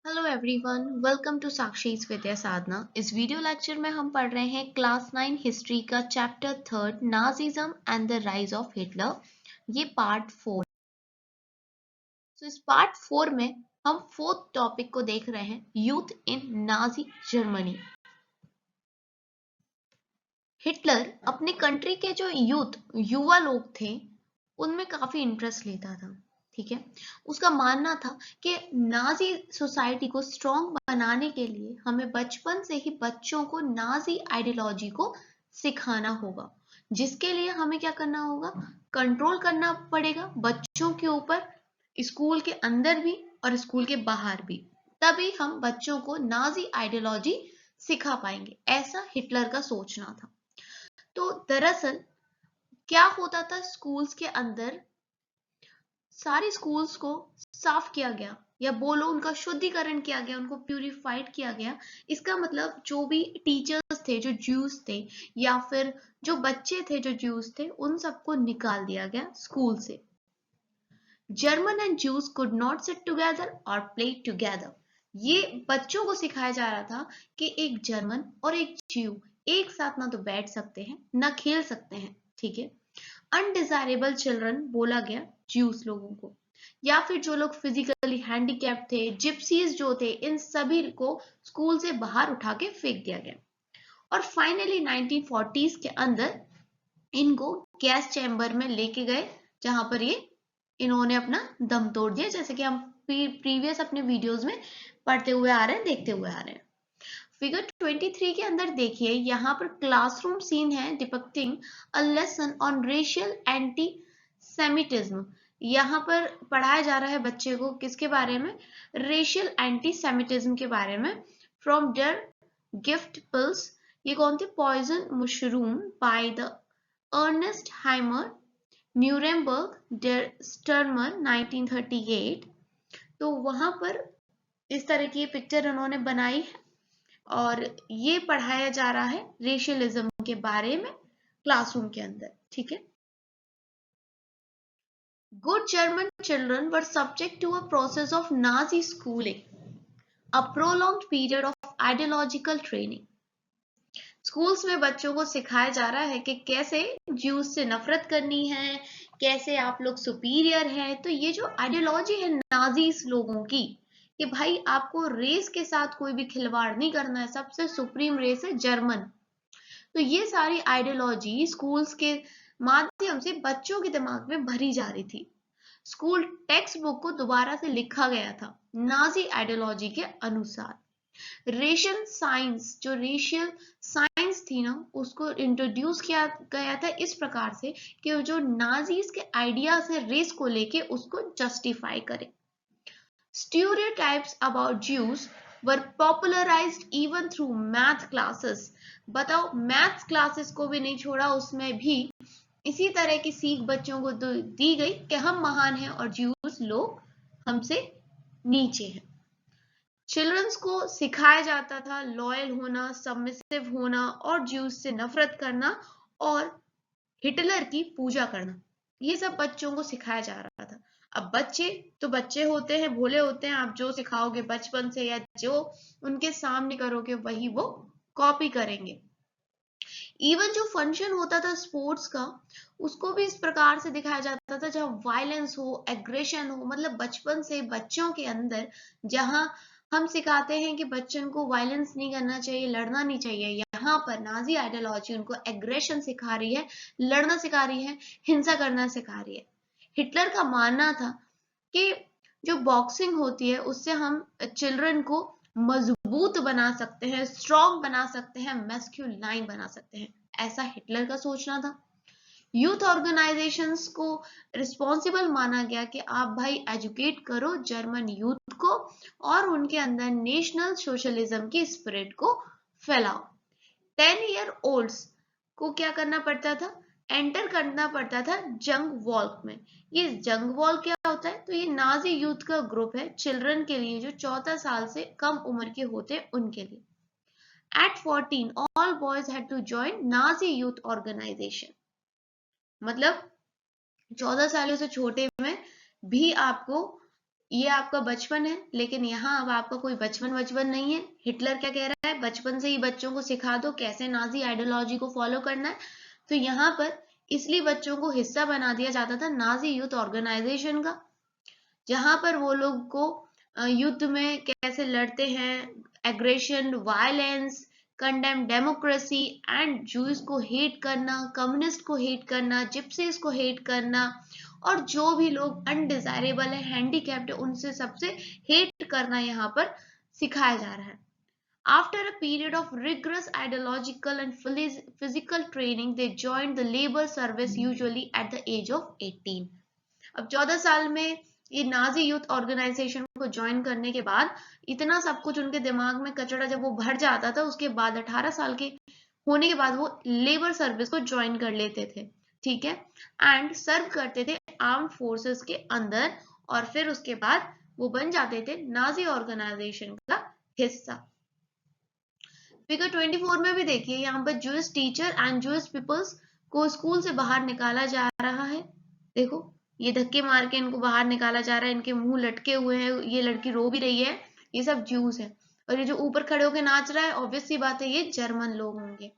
Hello everyone, welcome to साक्षी's विद्या साधना। इस video lecture में हम पढ़ रहे हैं क्लास 9 हिस्ट्री का chapter 3 Nazism and the rise of Hitler. ये पार्ट 4। इस पार्ट 4 में हम फोर्थ टॉपिक को देख रहे हैं, youth in Nazi Germany. Hitler अपने कंट्री के जो युवा लोग थे उनमें काफी इंटरेस्ट लेता था। ठीक है, उसका मानना था कि नाजी सोसाइटी को स्ट्रॉन्ग बनाने के लिए हमें बचपन से ही बच्चों को नाजी आइडियोलॉजी को सिखाना होगा, जिसके लिए हमें क्या करना होगा, कंट्रोल करना पड़ेगा बच्चों के ऊपर, स्कूल के अंदर भी और स्कूल के बाहर भी। तभी हम बच्चों को नाजी आइडियोलॉजी सिखा पाएंगे, ऐसा हिटलर का सोचना था। तो दरअसल क्या होता था, स्कूल्स के अंदर सारे स्कूल्स को साफ किया गया, या बोलो उनका शुद्धिकरण किया गया, उनको प्यूरिफाइड किया गया। इसका मतलब जो भी टीचर्स थे जो ज्यूस थे, या फिर जो बच्चे थे जो ज्यूस थे, उन सबको निकाल दिया गया स्कूल से। German and juice could not sit together और प्ले टुगेदर। ये बच्चों को सिखाया जा रहा था कि एक जर्मन और एक ज्यू एक साथ ना तो बैठ सकते हैं ना खेल सकते हैं। ठीक है, अनडिजायरेबल चिल्ड्रन बोला गया ज्यूस लोगों को, या फिर जो लोग फिजिकली हैंडीकैप थे, जिप्सीज जो थे, इन सभी को स्कूल से बाहर उठा के फेंक दिया गया। और फाइनली 1940s के अंदर इनको गैस चैम्बर में लेके गए, जहां पर ये इन्होंने अपना दम तोड़ दिया, जैसे कि हम प्रीवियस अपने वीडियोस में पढ़ते हुए आ रहे हैं, देखते हुए आ रहे हैं। फिगर 23 के अंदर देखिए, यहाँ पर क्लासरूम सीन है depicting a lesson on racial anti Semitism. यहाँ पर पढ़ाया जा रहा है बच्चे को किसके बारे में, रेशियल एंटी सेमिटिज्म के बारे में। फ्रॉम देयर गिफ्ट पिल्स, ये कौन थे, poison mushroom by the Ernst Hiemer, Nuremberg, Der Stürmer 1938। तो वहां पर इस तरह की पिक्चर उन्होंने बनाई है और ये पढ़ाया जा रहा है रेशियलिज्म के बारे में क्लासरूम के अंदर। ठीक है, good German children were subject to a process of Nazi schooling, a prolonged period of ideological training. Schools में बच्चों को सिखाया जा रहा है कि कैसे ज्यूस से नफरत करनी है, कैसे आप लोग सुपीरियर हैं। तो ये जो आइडियोलॉजी है नाजीज लोगों की, कि भाई आपको रेस के साथ कोई भी खिलवाड़ नहीं करना है, सबसे सुप्रीम रेस है जर्मन। तो ये सारी आइडियोलॉजी स्कूल्स के माध्यम से बच्चों के दिमाग में भरी जा रही थी। स्कूल टेक्स्ट बुक को दोबारा से लिखा गया था नाजी आइडियोलॉजी के अनुसार। रेशियल साइंस, जो रेशियल साइंस थी ना, उसको इंट्रोड्यूस किया गया था इस प्रकार से कि जो नाजीज के आइडियाज है रेस को लेके, उसको जस्टिफाई करे। Stereotypes about Jews were popularised even through math classes. बताओ, मैथ्स क्लासेस को भी नहीं छोड़ा, उसमें भी इसी तरह की सीख बच्चों को दी गई कि हम महान हैं और ज्यूस लोग हमसे नीचे हैं। चिल्ड्रंस को सिखाया जाता था लॉयल होना, सबमिसिव होना और ज्यूस से नफरत करना और हिटलर की पूजा करना। ये सब बच्चों को सिखाया जा रहा था। अब बच्चे तो बच्चे होते हैं, भोले होते हैं, आप जो सिखाओगे बचपन से या जो उनके सामने करोगे वही वो कॉपी करेंगे। इवन जो फंक्शन होता था स्पोर्ट्स का, उसको भी इस प्रकार से दिखाया जाता था जहां वायलेंस हो, एग्रेशन हो। मतलब बचपन से बच्चों के अंदर जहां हम सिखाते हैं कि बच्चों को वायलेंस नहीं करना चाहिए, लड़ना नहीं चाहिए, यहाँ पर नाजी आइडियोलॉजी उनको एग्रेशन सिखा रही है, लड़ना सिखा रही है, हिंसा करना सिखा रही है। हिटलर का मानना था कि जो बॉक्सिंग होती है उससे हम चिल्ड्रन को मजबूत बना सकते हैं, स्ट्रॉन्ग बना सकते हैं, मैस्कुलाइन बना सकते हैं, ऐसा हिटलर का सोचना था। यूथ ऑर्गेनाइजेशंस को रिस्पॉन्सिबल माना गया कि आप भाई एजुकेट करो जर्मन यूथ को और उनके अंदर नेशनल सोशलिज्म की स्पिरिट को फैलाओ। 10 ईयर ओल्ड्स को क्या करना पड़ता था, एंटर करना पड़ता था जंग वॉल में। ये जंग वॉल क्या होता है, तो ये नाजी यूथ का ग्रुप है चिल्ड्रन के लिए जो 14 साल से कम उम्र के होते हैं उनके लिए। At 14 all boys had to join Nazi youth organization। मतलब 14 सालों से छोटे में भी आपको ये आपका बचपन है, लेकिन यहाँ अब आपका कोई बचपन नहीं है। हिटलर क्या कह रहा है, बचपन से ही बच्चों को सिखा दो कैसे नाजी आइडियोलॉजी को फॉलो करना है। तो यहाँ पर इसलिए बच्चों को हिस्सा बना दिया जाता था नाजी यूथ ऑर्गेनाइजेशन का, जहां पर वो लोग को युद्ध में कैसे लड़ते हैं, aggression, violence, condemn democracy and juice को हेट करना, कम्युनिस्ट को हेट करना, जिप्सीज को हेट करना, और जो भी लोग अनडिजायरेबल है, हैंडीकैप्ड है, उनसे सबसे हेट करना यहाँ पर सिखाया जा रहा है। After a period of rigorous ideological and physical training, they joined the labor service usually at the age of 18. अब 14 साल में ये नाजी यूथ ऑर्गेनाइजेशन को ज्वाइन करने के बाद इतना सब कुछ उनके दिमाग में कचड़ा जब वो भर जाता था, उसके बाद 18 साल के होने के बाद वो लेबर सर्विस को ज्वाइन कर लेते थे, ठीक है, एंड सर्व करते थे आर्म्ड फोर्सेस के अंदर, और फिर उसके बाद वो बन जाते थे नाजी ऑर्गेनाइजेशन का हिस्सा। फिगर 24 में भी देखिए, यहाँ पर Jewish teacher and Jewish peoples को स्कूल से बाहर निकाला जा रहा है। देखो ये धक्के मार के इनको बाहर निकाला जा रहा है, इनके मुंह लटके हुए हैं, ये लड़की रो भी रही है, ये सब जूस है। और ये जो ऊपर खड़े होकर नाच रहा है, ऑब्वियस सी बात है ये जर्मन लोग होंगे,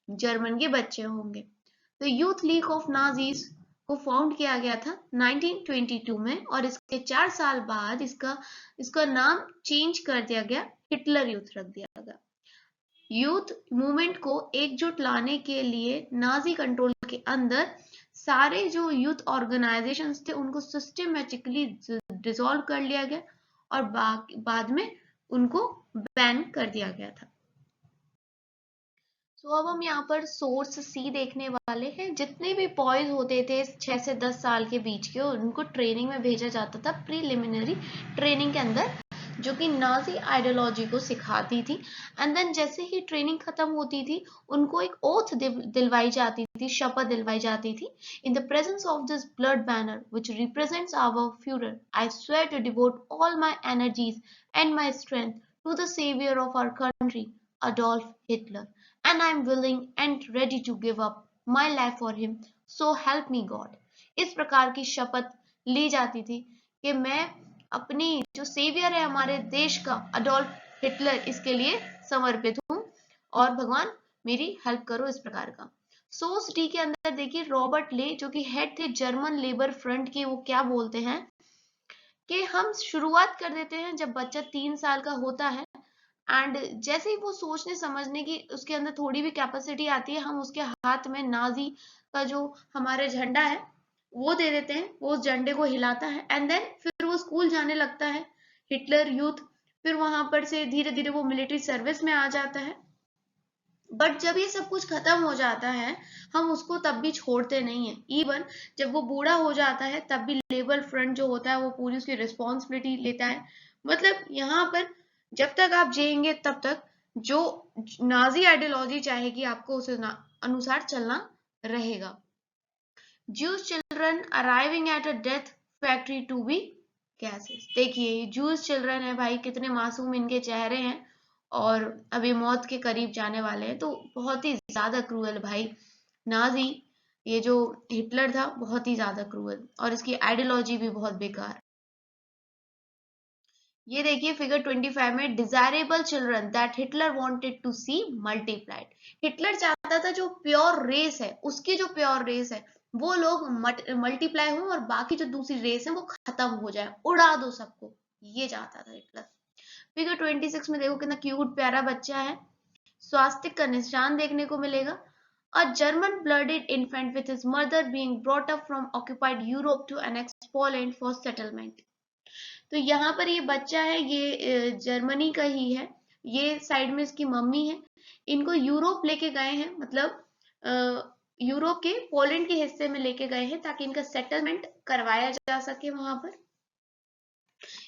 जर्मन के बच्चे होंगे। तो यूथ लीग ऑफ नाजीज को फाउंड किया गया था 1922 में, और इसके 4 साल बाद इसका नाम चेंज कर दिया गया, हिटलर यूथ रख दिया गया। यूथ मूवमेंट को एकजुट लाने के लिए नाजी कंट्रोल के अंदर सारे जो यूथ ऑर्गेनाइजेशंस थे उनको सिस्टमेटिकली डिसॉल्व कर लिया गया, और बाद में उनको बैन कर दिया गया था। तो अब हम यहाँ पर सोर्स सी देखने वाले हैं। जितने भी बॉयज होते थे 6 से 10 साल के बीच के, उनको ट्रेनिंग में भेजा जाता था प्रीलिमिनरी ट्रेनिंग के अंदर, जो कि नाजी आइडियोलॉजी को सिखाती थी। एंड देन जैसे ही ट्रेनिंग खत्म होती थी, उनको एक ओथ दिलवाई जाती थी, शपथ दिलवाई जाती थी। In the presence of this blood banner which represents our Fuhrer, I swear to devote all my energies and my strength to the saviour of our country, Adolf Hitler, and I am willing and ready to give up my life for him, so help me God। इस प्रकार की शपथ ली जाती थी कि मैं अपनी जो सेवियर है हमारे देश का, अडोल्फ हिटलर, इसके लिए समर्पित हूँ, और भगवान मेरी हेल्प करो, इस प्रकार का। सोर्स डी के अंदर देखिए, रॉबर्ट ले जो कि हेड थे जर्मन लेबर फ्रंट के, वो क्या बोलते हैं कि हम शुरुआत कर देते हैं जब बच्चा 3 साल का होता है, एंड जैसे ही वो सोचने समझने की उसके अंदर थोड़ी भी कैपेसिटी आती है, हम उसके हाथ में नाजी का जो हमारे झंडा है वो दे देते हैं, वो उस झंडे को हिलाता है, एंड देन फिर वो स्कूल जाने लगता है, हिटलर यूथ। फिर वहां पर से धीरे धीरे वो मिलिट्री सर्विस में आ जाता है। बट जब ये सब कुछ खत्म हो जाता है, हम उसको तब भी छोड़ते नहीं है। इवन जब वो बूढ़ा हो जाता है, तब भी लेबर फ्रंट जो होता है वो पूरी उसकी रिस्पॉन्सिबिलिटी लेता है। मतलब यहाँ पर जब तक आप जिएंगे तब तक जो नाजी आइडियोलॉजी चाहेगी आपको उस अनुसार चलना रहेगा। Jewish children arriving at a death factory to be gases। देखिए ये Jewish children है भाई, कितने मासूम इनके चेहरे हैं, और अभी मौत के करीब जाने वाले हैं। तो बहुत ही ज्यादा क्रूअल भाई, नाजी ये जो हिटलर था बहुत ही ज्यादा क्रूअल, और इसकी आइडियोलॉजी भी बहुत बेकार। ये देखिए फिगर 25 में, desirable children that Hitler wanted to see multiplied. Hitler चाहता था जो प्योर रेस है, उसकी जो प्योर रेस है वो लोग मल्टीप्लाई हो, और बाकी जो दूसरी रेस है वो खत्म हो जाए, उड़ा दो सबको, ये चाहता था हिटलर। फिगर 26 में देखो कितना क्यूट प्यारा बच्चा है, स्वास्तिक का निशान देखने को मिलेगा। A German blooded infant with his mother being brought up from occupied Europe to annex Poland for settlement। तो यहाँ पर ये बच्चा है, ये जर्मनी का ही है, ये साइड में इसकी मम्मी है, इनको यूरोप लेके गए हैं, मतलब यूरोप के पोलैंड के हिस्से में लेके गए हैं ताकि इनका सेटलमेंट करवाया जा सके वहां पर।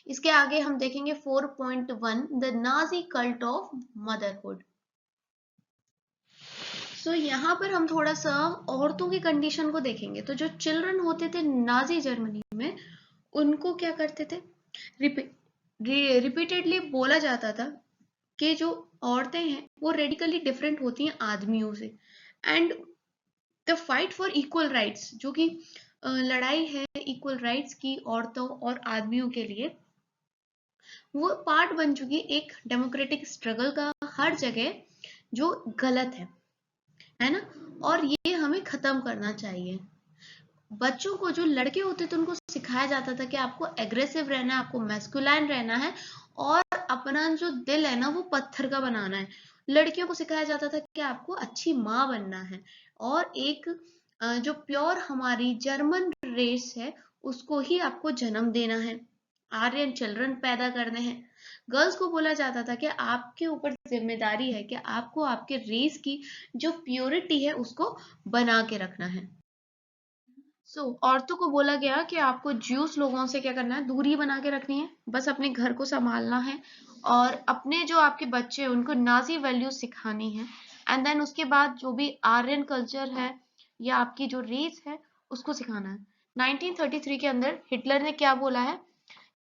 इसके आगे हम देखेंगे 4.1 the Nazi cult of motherhood. So यहाँ पर हम थोड़ा सा औरतों की कंडीशन को देखेंगे। तो जो चिल्ड्रन होते थे नाजी जर्मनी में, उनको क्या करते थे, रिपीटेडली बोला जाता था कि जो औरतें हैं वो रेडिकली डिफरेंट होती हैं आदमियों से, and the fight for equal rights, जो कि लड़ाई है इक्वल राइट्स की औरतों और आदमियों के लिए, वो पार्ट बन चुकी एक डेमोक्रेटिक स्ट्रगल का हर जगह, जो गलत है ना। और ये हमें खत्म करना चाहिए। बच्चों को, जो लड़के होते थे, उनको सिखाया जाता था कि आपको एग्रेसिव रहना है, आपको मैस्कुलाइन रहना है, और अपना जो दिल है ना वो पत्थर का बनाना है। लड़कियों को सिखाया जाता था कि आपको अच्छी माँ बनना है, और एक जो प्योर हमारी जर्मन रेस है उसको ही आपको जन्म देना है, आर्यन चिल्ड्रन पैदा करने हैं। गर्ल्स को बोला जाता था कि आपके ऊपर जिम्मेदारी है कि आपको आपके रेस की जो प्योरिटी है उसको बना के रखना है। औरतों को बोला गया कि आपको ज्यूस लोगों से क्या करना है, दूरी बना के रखनी है, बस अपने घर को संभालना है, और अपने जो आपके बच्चे हैं उनको नाजी वैल्यूज सिखानी है। एंड देन उसके बाद जो भी आर्यन कल्चर है या आपकी जो रेस है उसको सिखाना है। 1933 के अंदर हिटलर ने क्या बोला है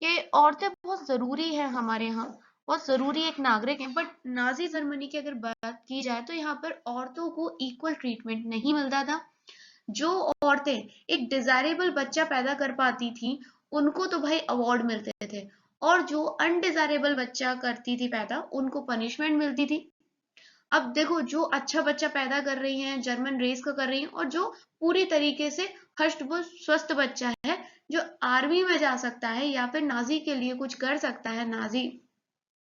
कि औरतें बहुत जरूरी है हमारे यहाँ, बहुत जरूरी एक नागरिक है। बट नाजी जर्मनी की अगर बात की जाए तो यहाँ पर औरतों को इक्वल ट्रीटमेंट नहीं मिलता था। जो औरतें एक डिजायरेबल बच्चा पैदा कर पाती थी उनको तो भाई अवार्ड मिलते थे, और जो अनडिजायरेबल बच्चा करती थी पैदा उनको पनिशमेंट मिलती थी। अब देखो, जो अच्छा बच्चा पैदा कर रही हैं, जर्मन रेस का कर रही हैं, और जो पूरी तरीके से हष्ट पुष्ट स्वस्थ बच्चा है, जो आर्मी में जा सकता है या फिर नाजी के लिए कुछ कर सकता है, नाजी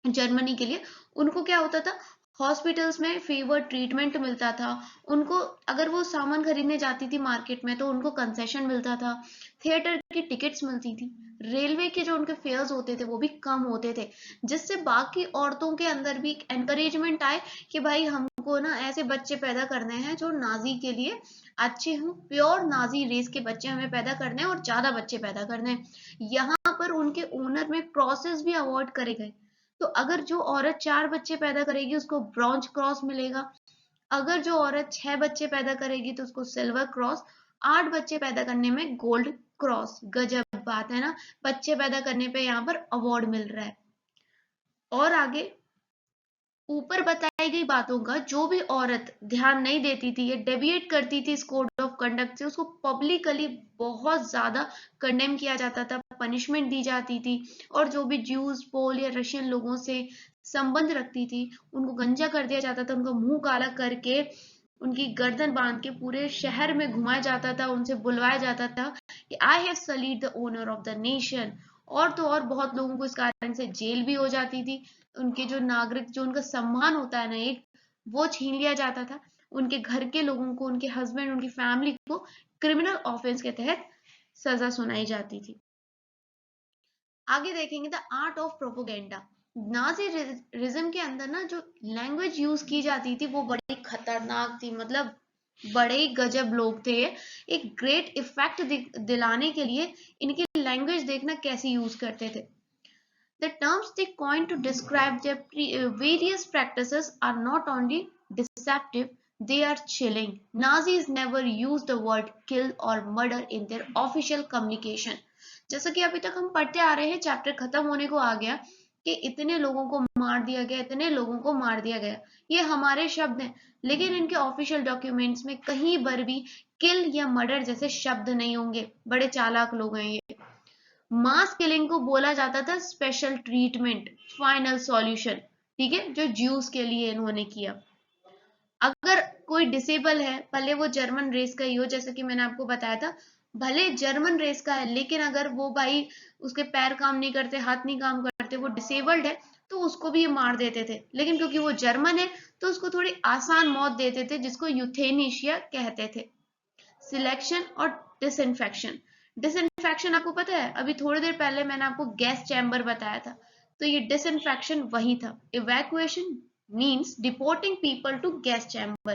जर्मनी के लिए, उनको क्या होता था, हॉस्पिटल्स में फेवर ट्रीटमेंट मिलता था। उनको अगर वो सामान खरीदने जाती थी मार्केट में तो उनको कंसेशन मिलता था, थिएटर की टिकट्स मिलती थी, रेलवे के जो उनके फेयर्स होते थे वो भी कम होते थे, जिससे बाकी औरतों के अंदर भी एक एनकरेजमेंट आए कि भाई हमको ना ऐसे बच्चे पैदा करने हैं जो नाजी के लिए अच्छे हों, प्योर नाजी रेस के बच्चे हमें पैदा करने हैं, और ज्यादा बच्चे पैदा करने हैं। यहाँ पर उनके ओनर में क्रॉसेस भी अवॉर्ड करे गए। तो अगर जो औरत 4 बच्चे पैदा करेगी उसको ब्रॉन्ज क्रॉस मिलेगा, अगर जो औरत 6 बच्चे पैदा करेगी तो उसको सिल्वर क्रॉस, 8 बच्चे पैदा करने में गोल्ड क्रॉस। गजब बात है ना, बच्चे पैदा करने पे यहाँ पर अवार्ड मिल रहा है। और आगे ऊपर बताई गई बातों का जो भी औरत ध्यान नहीं देती थी या डेविएट करती थी इस कोड ऑफ कंडक्ट से, उसको पब्लिकली बहुत ज्यादा कंडेम किया जाता था, पनिशमेंट दी जाती थी। और जो भी ज्यूज, पोल या रशियन लोगों से संबंध रखती थी उनको गंजा कर दिया जाता था, उनका मुंह काला करके उनकी गर्दन बांध के पूरे शहर में घुमाया जाता था, उनसे बुलवाया जाता था कि I have solid the owner of the nation. और तो और बहुत लोगों को इस कारण से जेल भी हो जाती थी, उनके जो नागरिक, जो उनका सम्मान होता है ना एक, वो छीन लिया जाता था, उनके घर के लोगों को, उनके हस्बैंड, उनकी फैमिली को क्रिमिनल ऑफेंस के तहत सजा सुनाई जाती थी। आगे देखेंगे द आर्ट ऑफ प्रोपोगेंडा। नाजीरिज्म के अंदर ना जो लैंग्वेज यूज की जाती थी वो बड़ी खतरनाक थी, मतलब बड़े ही गजब लोग थे। एक ग्रेट इफेक्ट दिलाने के लिए इनकी लैंग्वेज देखना कैसे यूज करते थे। The terms they coined to describe their various practices are not only deceptive, they are chilling. Nazis never used the word kill or murder in their official communication. जैसा कि अभी तक हम पढ़ते आ रहे हैं, चैप्टर खत्म होने को आ गया कि इतने लोगों को मार दिया गया, इतने लोगों को मार दिया गया, ये हमारे शब्द हैं, लेकिन इनके ऑफिशियल डॉक्यूमेंट्स में कहीं पर भी किल या मर्डर जैसे शब्द नहीं होंगे। बड़े चालाक लोग हैं ये। मास किलिंग को बोला जाता था स्पेशल ट्रीटमेंट, फाइनल सॉल्यूशन, ठीक है, जो ज्यूस के लिए इन्होंने किया। अगर कोई डिसेबल है, भले वो जर्मन रेस का ही हो, जैसा कि मैंने आपको बताया था, भले जर्मन रेस का है लेकिन अगर वो भाई उसके पैर काम नहीं करते, हाथ नहीं काम करते, वो डिसेबल्ड है, तो उसको भी ये मार देते थे। लेकिन क्योंकि वो जर्मन है तो उसको थोड़ी आसान मौत देते थे, जिसको यूथेनेशिया कहते थे। सिलेक्शन और डिसइंफेक्शन। डिसइंफेक्शन आपको पता है, अभी थोड़ी देर पहले मैंने आपको गैस चैम्बर बताया था, तो ये डिसइंफेक्शन वही था। Evacuation means deporting people to gas chamber.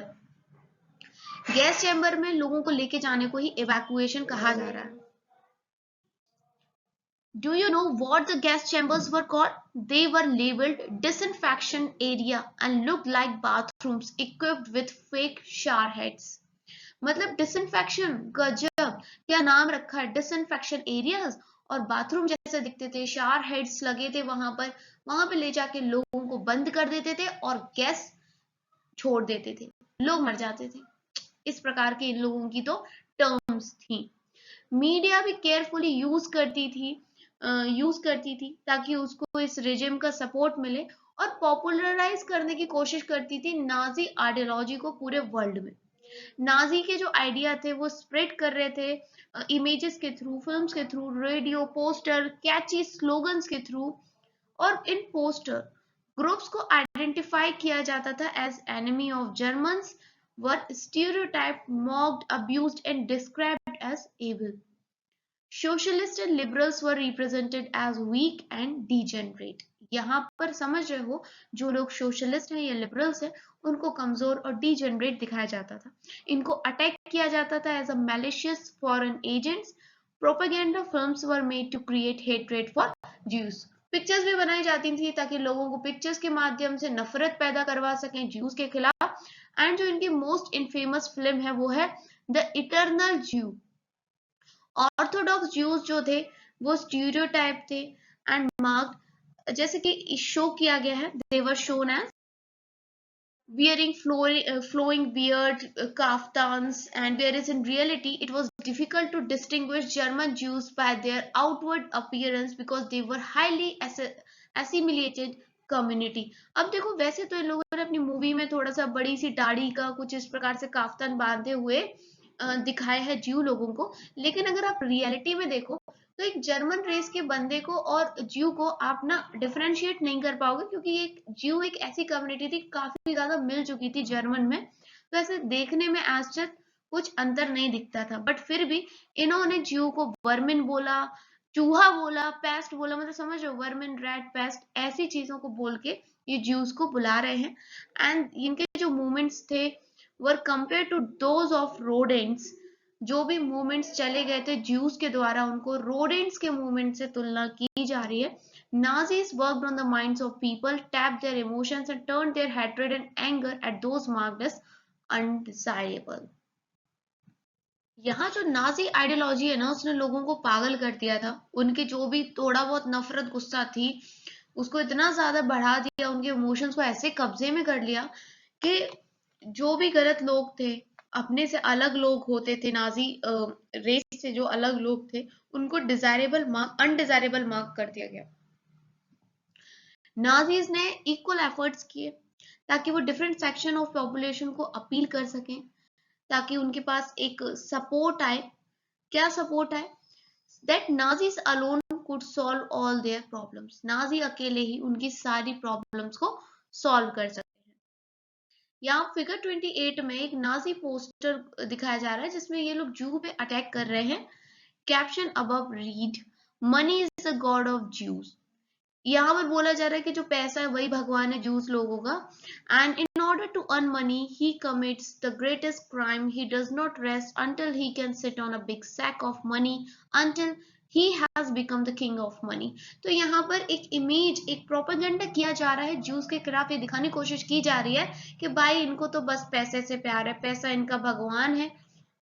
Gas chamber में लोगों को लेके जाने को ही इवैक्यूएशन कहा जा रहा है। Do you know what the gas chambers were called? They were labeled disinfection area and looked like bathrooms equipped with fake shower heads. मतलब डिसइंफेक्शन, गजब क्या नाम रखा है, डिसइंफेक्शन एरियाज, और बाथरूम जैसे दिखते थे, शावर हेड्स लगे थे वहां पे ले जाके लोगों को बंद कर देते थे और गैस छोड़ देते थे, लोग मर जाते थे। इस प्रकार के इन लोगों की तो टर्म्स थी। मीडिया भी केयरफुली यूज करती थी ताकि उसको इस रेजिम का सपोर्ट मिले, और पॉपुलराइज करने की कोशिश करती थी नाजी आइडियोलॉजी को पूरे वर्ल्ड में। नाजी के जो आइडिया थे वो स्प्रेड कर रहे थे इमेजेस के थ्रू, फिल्म्स के through, radio, poster, catchy slogans के थ्रू। और इन पोस्टर ग्रुप्स को आइडेंटिफाई किया जाता था as enemy of Germans, were stereotype, mocked, abused and described as evil. Socialist and liberals were represented as weak and degenerate. यहाँ पर समझ रहे हो, जो लोग सोशलिस्ट हैं या लिबरल्स हैं उनको कमजोर और डिजेनरेट दिखाया जाता था। इनको अटैक किया जाता था as a malicious foreign agents. Propaganda films were made to create hatred for Jews. Pictures भी बनाई जाती थी ताकि लोगों को पिक्चर्स के माध्यम से नफरत पैदा करवा सकें ज्यूज के खिलाफ। एंड जो इनकी मोस्ट इनफेमस फिल्म है वो है द इटर्नल ज्यू। ऑर्थोडॉक्स ज्यूज जो थे वो स्टीरियोटाइप थे एंड मार्क्ड, जैसे कि शो किया गया है, they were shown as wearing flowing beard, kaftans, and whereas in reality it was difficult to distinguish German Jews by their outward appearance because they were highly assimilated community। अब देखो, वैसे तो इन लोगों ने अपनी मूवी में थोड़ा सा बड़ी सी दाढ़ी का कुछ इस प्रकार से काफ्तान बांधे हुए दिखाया है ज्यू लोगों को, लेकिन अगर आप रियलिटी में देखो तो एक जर्मन रेस के बंदे को और ज्यू को आप ना डिफरेंशिएट नहीं कर पाओगे, क्योंकि एक ज्यू एक ऐसी कम्युनिटी थी काफी ज्यादा मिल चुकी थी जर्मन में, तो ऐसे देखने में आज तक कुछ अंतर नहीं दिखता था। बट फिर भी इन्होंने ज्यू को वर्मिन बोला, चूहा बोला, पेस्ट बोला, मतलब समझ लो वर्मिन, रैट, पेस्ट, ऐसी चीजों को बोल के ये ज्यूज को बुला रहे हैं। एंड इनके जो मूवमेंट्स थे were compared to those of rodents. जो भी मूवमेंट्स चले गए थे ज्यूज के द्वारा, उनको रोडेंट्स के मूवमेंट से तुलना की जा रही है। Nazis worked on the minds of people, tapped their emotions and turned their hatred and anger at those marked as undesirable। यहाँ जो नाजी आइडियोलॉजी है ना, उसने लोगों को पागल कर दिया था। उनके जो भी थोड़ा बहुत नफरत गुस्सा थी उसको इतना ज्यादा बढ़ा दिया, उनके इमोशंस को ऐसे कब्जे में कर लिया कि जो भी गलत लोग थे, अपने से अलग लोग होते थे, नाजी रेस से जो अलग लोग थे, उनको अनडिजायरेबल मार्क कर दिया गया। नाजीज ने इक्वल एफर्ट्स किए ताकि वो डिफरेंट सेक्शन ऑफ पॉपुलेशन को अपील कर सकें, ताकि उनके पास एक सपोर्ट आए। क्या सपोर्ट आए? That Nazis alone could solve all their problems. Nazi अकेले ही उनकी सारी प्रॉब्लम्स को सॉल्व कर सकते हैं। यहाँ फिगर 28 में एक नाजी पोस्टर दिखाया जा रहा है जिसमें ये लोग जू पे अटैक कर रहे हैं। Caption above read, money is the God of Jews. यहाँ पर बोला जा रहा है कि जो पैसा है वही भगवान है जूस लोगों का। And in order to earn money he commits the greatest crime, he does not rest until he can sit on a big sack of money, until he has become the king of money। तो यहाँ पर एक image, एक propaganda किया जा रहा है juice के खिलाफ। ये दिखाने की कोशिश की जा रही है कि भाई इनको तो बस पैसे से प्यार है, पैसा इनका भगवान है,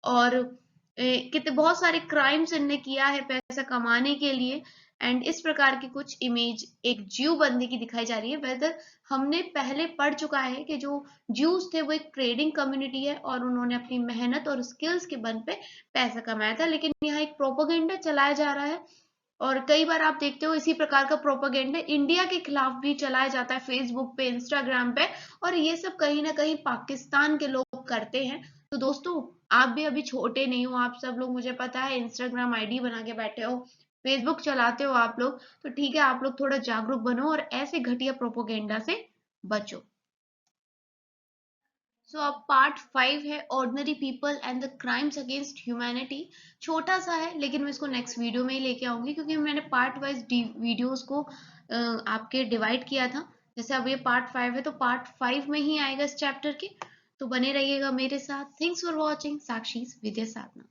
और कितने बहुत सारे क्राइम्स इनने किया है पैसा कमाने के लिए। एंड इस प्रकार की कुछ इमेज एक ज्यू बंदे की दिखाई जा रही है। वेदर हमने पहले पढ़ चुका है कि जो ज्यूज थे वो एक ट्रेडिंग कम्युनिटी है और उन्होंने अपनी मेहनत और स्किल्स के बल पे पैसा कमाया था, लेकिन यहाँ एक प्रोपेगेंडा चलाया जा रहा है। और कई बार आप देखते हो इसी प्रकार का प्रोपेगेंडा इंडिया के खिलाफ भी चलाया जाता है फेसबुक पे, इंस्टाग्राम पे, और ये सब कहीं ना कहीं पाकिस्तान के लोग करते हैं। तो दोस्तों, आप भी अभी छोटे नहीं हो, आप सब लोग मुझे पता है इंस्टाग्राम आईडी बना के बैठे हो, फेसबुक चलाते हो आप लोग, तो ठीक है आप लोग थोड़ा जागरूक बनो और ऐसे घटिया प्रोपोगेंडा से बचो। सो अब पार्ट 5 है ordinary people and the crimes against humanity. छोटा सा है लेकिन मैं इसको नेक्स्ट वीडियो में ही लेके आऊंगी, क्योंकि मैंने पार्ट वाइज वीडियोस को आपके डिवाइड किया था। जैसे अब ये पार्ट 5 है तो पार्ट 5 में ही आएगा इस चैप्टर के। तो बने रहिएगा मेरे साथ। Thanks for watching Sakshi Vidya Sadhana.